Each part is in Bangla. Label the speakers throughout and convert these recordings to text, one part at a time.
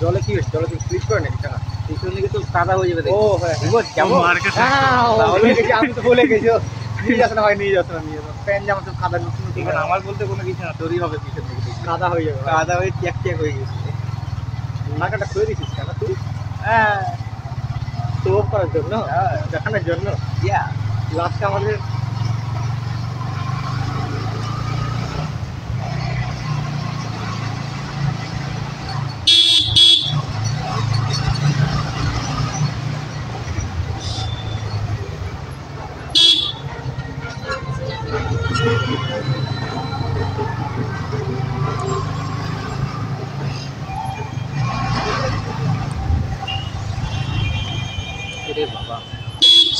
Speaker 1: জলে কি হয়েছে? জলে কি স্লিপ করে নাকি টাকা? পিছন দিকে তো কাদা হয়ে যাবে। ও হ্যাঁ, যাবো মার্কেট। আমি তো বলে গেছি নিয়ে যাস না ভাই, নিয়ে যাস না, নিয়ে যাস। প্যান্ট জামা সব কাদা নতুন নতুন। আমার বলতে কোনো কিছু না, তোরই হবে পিছন দিকে কাদা হয়ে যাবে। কাদা হয়ে চ্যাক চ্যাক হয়ে গেছে। নাকাটা খুলে দিছিস কেন তুই? হ্যাঁ, শো অফ করার জন্য, দেখানোর জন্য। লাস্টে আমাদের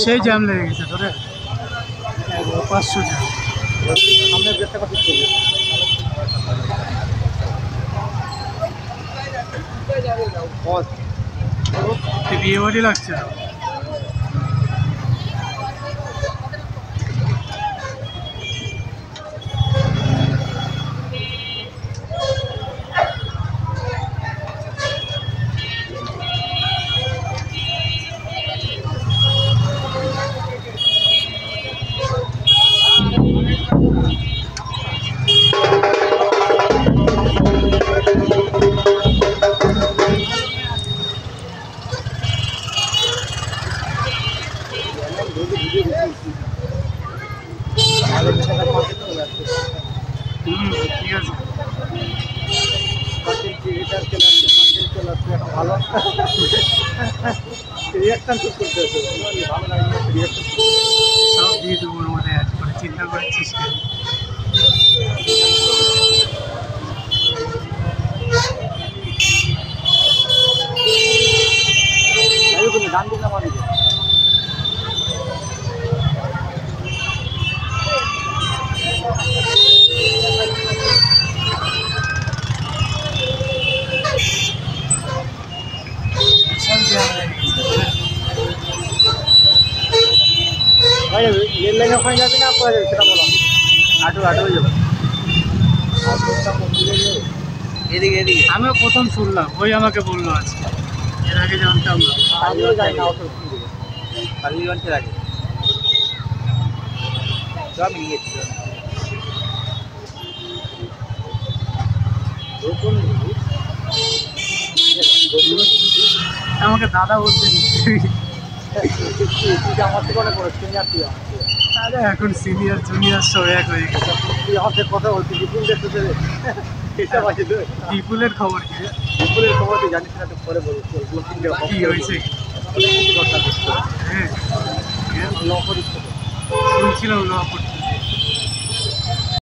Speaker 2: সেই জ্যাম লেগে গেছে তোরে 500 জ্যাম।
Speaker 1: সামনে ব্রেকটা কত চলবে?
Speaker 2: বিয়ে বাড়ি লাগছে। ঠিক আছে,
Speaker 1: ভালো রিয়াকশন করতে হবে, ভালো লাগে রিয়াকশন
Speaker 2: সব দিয়ে দেবো ওর মধ্যে অ্যাড করে। চিন্তা করছিস কেন?
Speaker 1: গান দিন আমাদের
Speaker 2: সব জ্যাম লেগে গেছে।
Speaker 1: ভাই রেল লাইনে ওখানে যাবি না কোথায় যাবি সেটা বলো। আটু হয়ে যাবে। এদিকে এদিকে
Speaker 2: আমিও প্রথম শুনলাম, ওই আমাকে বললো আজকে, এর আগে জানতাম না।
Speaker 1: আমিও যাই না অত কালীগঞ্জের আগে তো আমি নিয়েছি।
Speaker 2: আমাকে দাদা বলতে
Speaker 1: আমার থেকে অনেক বড় সিনিয়র তুই আমার।
Speaker 2: আরে এখন সিনিয়র জুনিয়র সব এক হয়ে গেছে।
Speaker 1: তুই আমাদের কথা বলছি বিপুল দেখতে দেবে এসব আছে তো।
Speaker 2: বিপুলের খবর কি?
Speaker 1: বিপুলের খবর তুই জানিস না, তো পরে বলবো।
Speaker 2: কি হয়েছে?
Speaker 1: দরকার
Speaker 2: হ্যাঁ,
Speaker 1: লকর ইচ্ছে
Speaker 2: শুনছিলাম লোহাপুর